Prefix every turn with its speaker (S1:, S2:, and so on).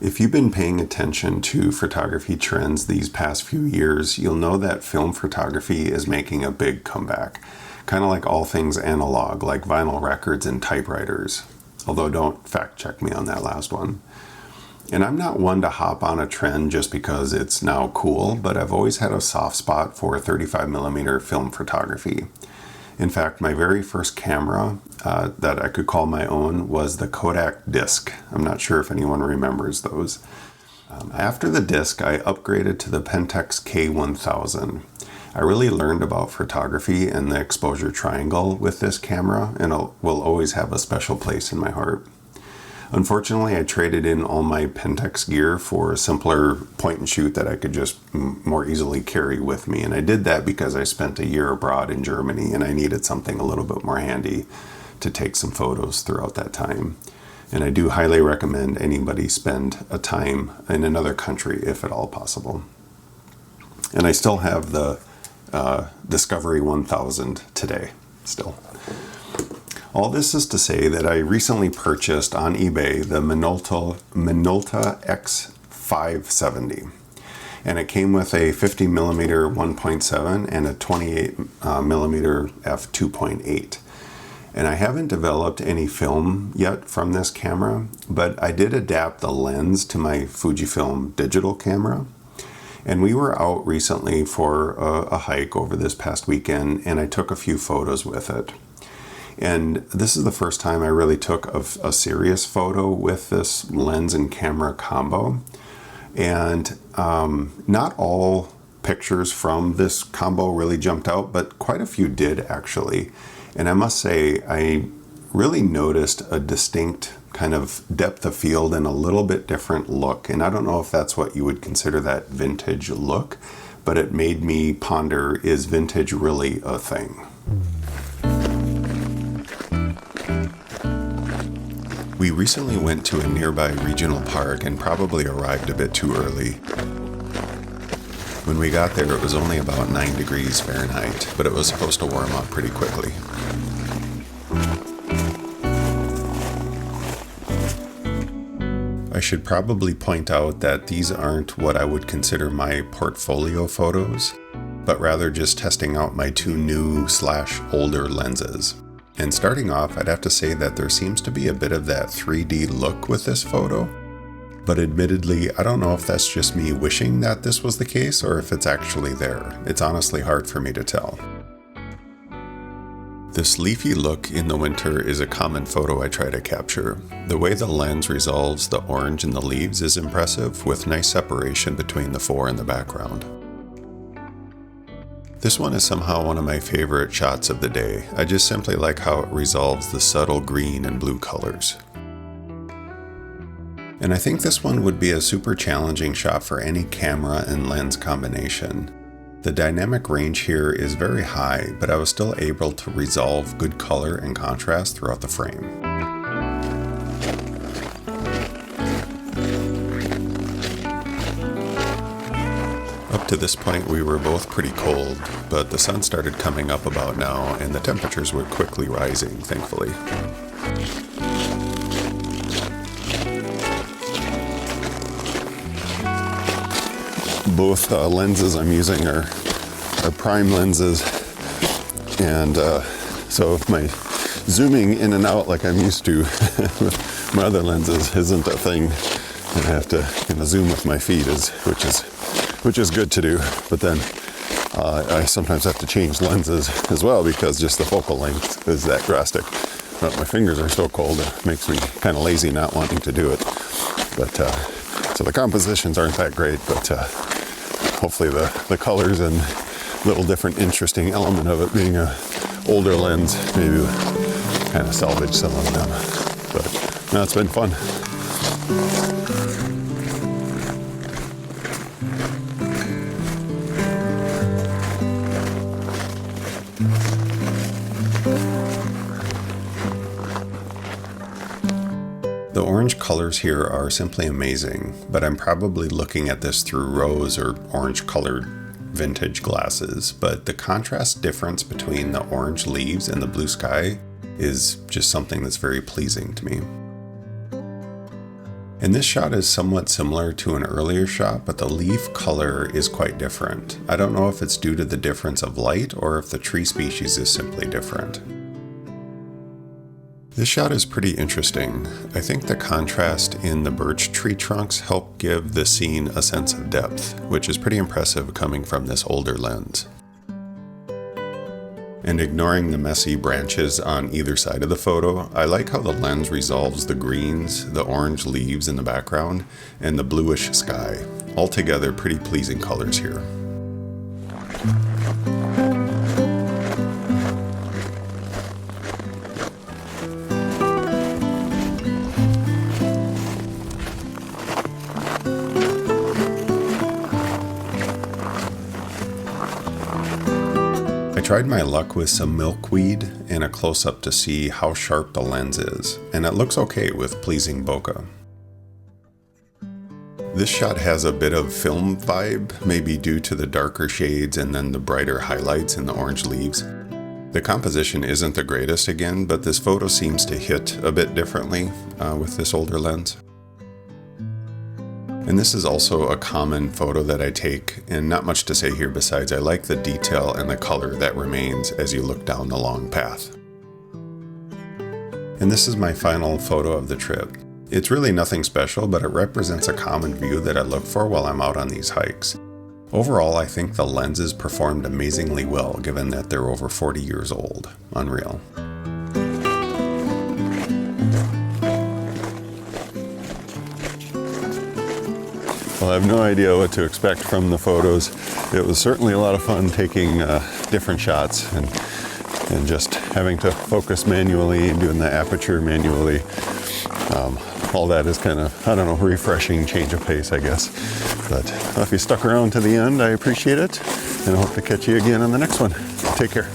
S1: If you've been paying attention to photography trends these past few years, you'll know that film photography is making a big comeback. Kind of like all things analog, like vinyl records and typewriters. Although don't fact check me on that last one. And I'm not one to hop on a trend just because it's now cool, but I've always had a soft spot for 35mm film photography. In fact, my very first camera that I could call my own was the Kodak disc. I'm not sure if anyone remembers those. After the disc, I upgraded to the Pentax K1000. I really learned about photography and the exposure triangle with this camera, and it will always have a special place in my heart. Unfortunately, I traded in all my Pentax gear for a simpler point and shoot that I could just more easily carry with me. And I did that because I spent a year abroad in Germany and I needed something a little bit more handy to take some photos throughout that time. And I do highly recommend anybody spend a time in another country if at all possible. And I still have the Discovery 1000 today, still. All this is to say that I recently purchased on eBay the Minolta X-570. And it came with a 50mm 1.7 and a 28mm f2.8. And I haven't developed any film yet from this camera, but I did adapt the lens to my Fujifilm digital camera. And we were out recently for a hike over this past weekend, and I took a few photos with it. And this is the first time I really took a serious photo with this lens and camera combo. And not all pictures from this combo really jumped out, but quite a few did actually. And I must say, I really noticed a distinct kind of depth of field and a little bit different look. And I don't know if that's what you would consider that vintage look, but it made me ponder, is vintage really a thing? We recently went to a nearby regional park and probably arrived a bit too early. When we got there, it was only about 9 degrees Fahrenheit, but it was supposed to warm up pretty quickly. I should probably point out that these aren't what I would consider my portfolio photos, but rather just testing out my two new/older lenses. And starting off, I'd have to say that there seems to be a bit of that 3D look with this photo. But admittedly, I don't know if that's just me wishing that this was the case or if it's actually there. It's honestly hard for me to tell. This leafy look in the winter is a common photo I try to capture. The way the lens resolves the orange in the leaves is impressive, with nice separation between the fore and the background. This one is somehow one of my favorite shots of the day. I just simply like how it resolves the subtle green and blue colors. And I think this one would be a super challenging shot for any camera and lens combination. The dynamic range here is very high, but I was still able to resolve good color and contrast throughout the frame. Up to this point we were both pretty cold, but the sun started coming up about now and the temperatures were quickly rising, thankfully. Both lenses I'm using are prime lenses, and so if my zooming in and out like I'm used to with my other lenses isn't a thing, I have to kind of zoom with my feet, which is good to do, but then I sometimes have to change lenses as well because just the focal length is that drastic. But my fingers are so cold, it makes me kind of lazy not wanting to do it. But so the compositions aren't that great, but hopefully the colors and little different interesting element of it being a older lens maybe kind of salvage some of them. But no, it's been fun. The orange colors here are simply amazing, but I'm probably looking at this through rose or orange colored vintage glasses, but the contrast difference between the orange leaves and the blue sky is just something that's very pleasing to me. And this shot is somewhat similar to an earlier shot, but the leaf color is quite different. I don't know if it's due to the difference of light or if the tree species is simply different. This shot is pretty interesting. I think the contrast in the birch tree trunks help give the scene a sense of depth, which is pretty impressive coming from this older lens. And ignoring the messy branches on either side of the photo, I like how the lens resolves the greens, the orange leaves in the background, and the bluish sky. Altogether, pretty pleasing colors here. I tried my luck with some milkweed and a close-up to see how sharp the lens is, and it looks okay with pleasing bokeh. This shot has a bit of film vibe, maybe due to the darker shades and then the brighter highlights in the orange leaves. The composition isn't the greatest again, but this photo seems to hit a bit differently with this older lens. And this is also a common photo that I take, and not much to say here besides I like the detail and the color that remains as you look down the long path. And this is my final photo of the trip. It's really nothing special, but it represents a common view that I look for while I'm out on these hikes. Overall, I think the lenses performed amazingly well given that they're over 40 years old. Unreal. Well, I have no idea what to expect from the photos. It was certainly a lot of fun taking different shots and just having to focus manually and doing the aperture manually. All that is kind of, I don't know, refreshing, change of pace, I guess. But if you stuck around to the end, I appreciate it. And I hope to catch you again on the next one. Take care.